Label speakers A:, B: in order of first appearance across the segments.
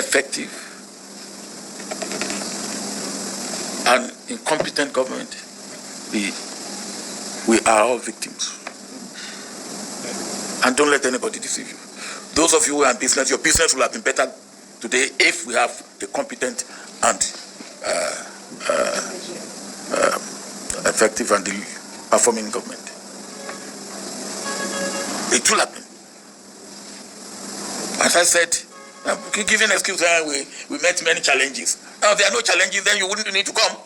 A: ineffective and incompetent government, we are all victims. And don't let anybody deceive you. Those of you who are in business, your business will have been better today if we have a competent and effective and performing government. It will happen. As I said, giving excuse, we met many challenges. Now, if there are no challenges, then you wouldn't need to come.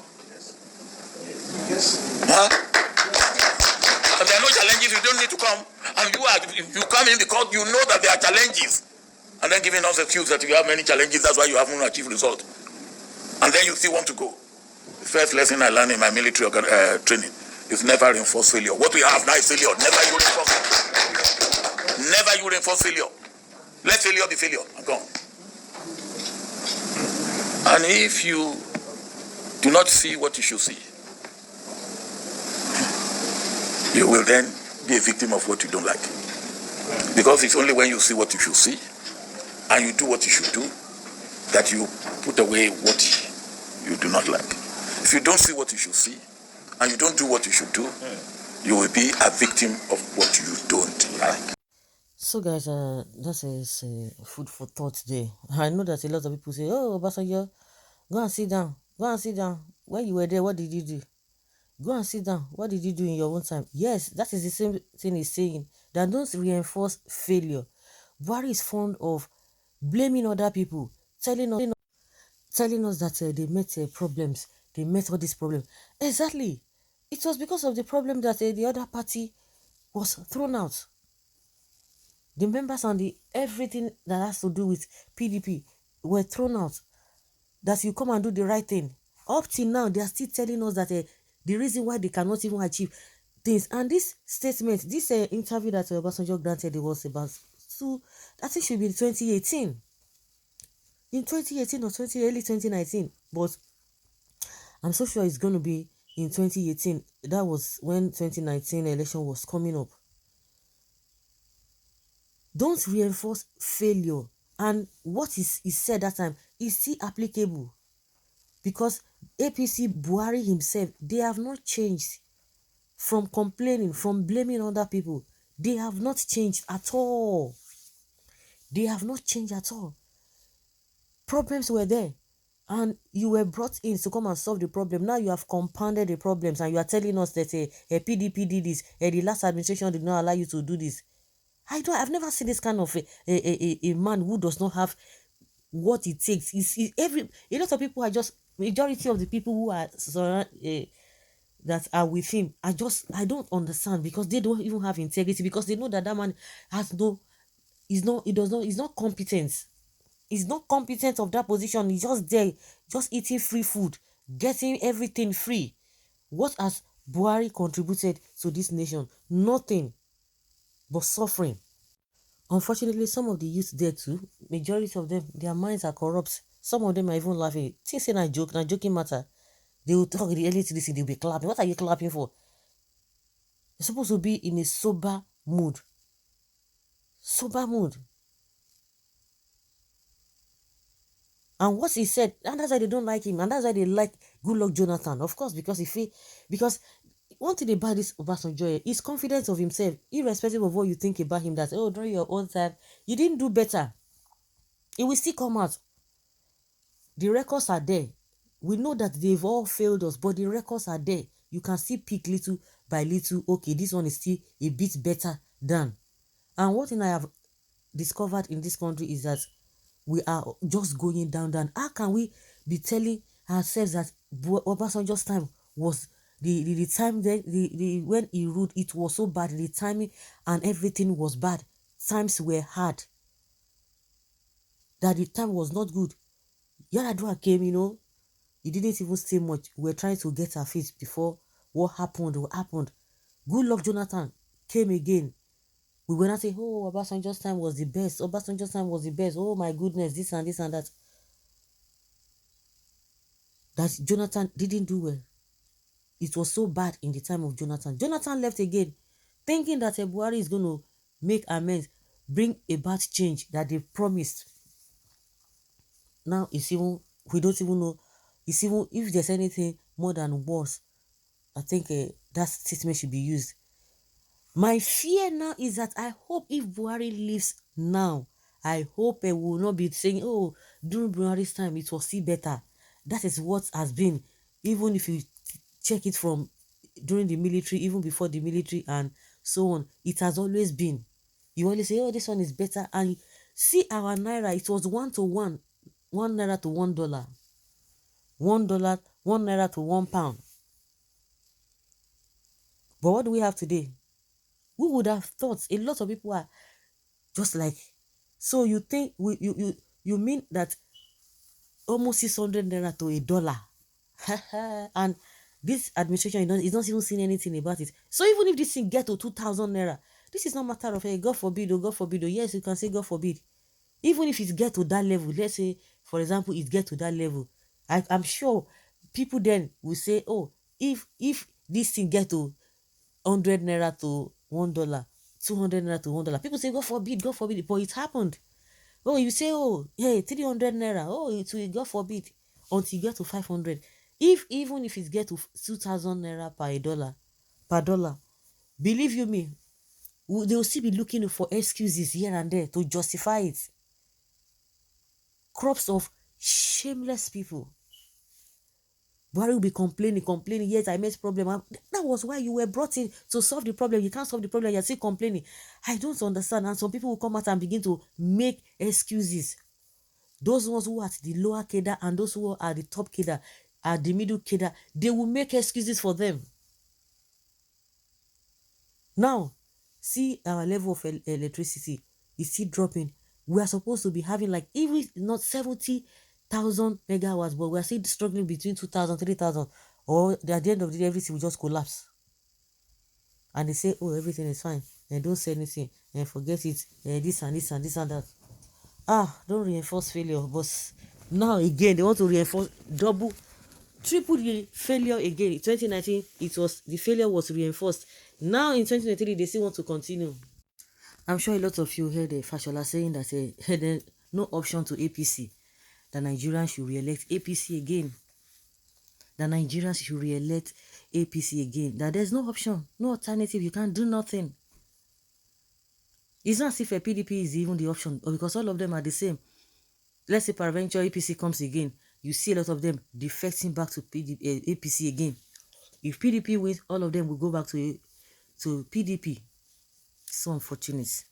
A: Yes. Huh? If there are no challenges, you don't need to come. And you come in because you know that there are challenges. And then giving us excuse that you have many challenges, that's why you haven't achieved result. And then you still want to go. The first lesson I learned in my military training is never reinforce failure. What we have now is failure. Never you reinforce it. Never you reinforce failure. Let failure be failure. I'm gone. And if you do not see what you should see, you will then be a victim of what you don't like. Because it's only when you see what you should see and you do what you should do that you put away what you do not like. If you don't see what you should see and you don't do what you should do, you will be a victim of what you don't like.
B: So guys, that is food for thought there. I know that a lot of people say, oh, Obasanjo, go and sit down. Go and sit down. When you were there, what did you do? Go and sit down. What did you do in your own time? Yes, that is the same thing he's saying. That don't reinforce failure. Buhari is fond of blaming other people, telling us that they met problems. They met all these problems. Exactly. It was because of the problem that the other party was thrown out. The members and everything that has to do with PDP were thrown out. That you come and do the right thing. Up till now, they are still telling us that the reason why they cannot even achieve things. And this statement, this interview that Obasanjo granted, it was about I think should be in 2018. In 2018 or early 2019. But I'm so sure it's going to be in 2018. That was when 2019 election was coming up. Don't reinforce failure. And what is said that time is still applicable. Because APC Buhari himself, they have not changed from complaining, from blaming other people. They have not changed at all. They have not changed at all. Problems were there. And you were brought in to come and solve the problem. Now you have compounded the problems and you are telling us that a PDP did this. The last administration did not allow you to do this. I've never seen this kind of a man who does not have what it takes. A lot of people are just, majority of the people who are that are with him, I don't understand, because they don't even have integrity, because they know that man he's not competent. He's not competent of that position. He's just there, just eating free food, getting everything free. What has Buhari contributed to this nation? Nothing but suffering. Unfortunately, some of the youth there too, majority of them, their minds are corrupt. Some of them are even laughing. Things say na joking matter. They will talk the early to this, they'll be clapping. What are you clapping for? You're supposed to be in a sober mood. Sober mood. And what he said, and that's why they don't like him, and that's why they like Goodluck Jonathan. Of course, because one thing about this Obasanjo is confidence of himself, irrespective of what you think about him, that, oh, during your own time, you didn't do better. It will still come out. The records are there. We know that they've all failed us, but the records are there. You can still pick little by little. Okay, this one is still a bit better than. And one thing I have discovered in this country is that we are just going down. How can we be telling ourselves that Obasanjo's time was the time then when he ruled, it was so bad, the timing and everything was bad, times were hard, that the time was not good. Yaradua came, he didn't even say much. We were trying to get our feet before what happened. Goodluck Jonathan came again. We were not saying, oh, Obasanjo's time was the best. Obasanjo's time was the best. Oh my goodness, this and that. That Jonathan didn't do well. It was so bad in the time of Jonathan. Jonathan left again, thinking that Buhari is going to make amends, bring about change that they promised. now it's even, we don't even know, it's even, if there's anything more than worse, I think that statement should be used. My fear now is that I hope if Buhari leaves now, I hope it will not be saying, oh, during Buhari's time, it was still better. That is what has been, even if you check it from during the military, even before the military and so on, it has always been. You always say, oh, this one is better. And see our Naira, it was 1 to 1, 1 Naira to $1, $1, 1 Naira to £1. But what do we have today? Who would have thought? A lot of people are just like, so you think you mean that almost 600 Naira to $1? And this administration is not even seeing anything about it. So even if this thing get to 2,000 Naira, this is not matter of, hey, God forbid, oh, God forbid, oh. Yes, you can say God forbid. Even if it get to that level, let's say, for example, it get to that level, I'm sure people then will say, oh, if this thing get to 100 Naira to $1, 200 Naira to $1, people say, God forbid, but it happened. Oh, you say, oh, hey, 300 Naira, oh, it will, God forbid, until you get to 500. Even if it get to 2,000 Naira per dollar, believe you me, they will still be looking for excuses here and there to justify it. Crops of shameless people. Buhari will be complaining. Yes, I made problem. That was why you were brought in to solve the problem. You can't solve the problem. You're still complaining. I don't understand. And some people will come out and begin to make excuses. Those ones who are at the lower cadre and those who are at the top cadre, at the middle cadre, they will make excuses for them. Now, see our level of electricity is still dropping. We are supposed to be having like, even not 70,000 megawatts, but we are still struggling between 2,000, 3,000, or at the end of the day, everything will just collapse. And they say, oh, everything is fine, and don't say anything, and forget it, and this and this and this and that. Don't reinforce failure. But now again, they want to reinforce double, triple the failure again. In 2019, the failure was reinforced. Now in 2023, they still want to continue. I'm sure a lot of you heard Fashola saying that no option to APC. The Nigerians should re-elect APC again. The Nigerians should re-elect APC again. That there's no option, no alternative. You can't do nothing. It's not as if a PDP is even the option, or because all of them are the same. Let's say peradventure APC comes again, you see a lot of them defecting back to APC again. If PDP wins, all of them will go back to PDP. So unfortunate.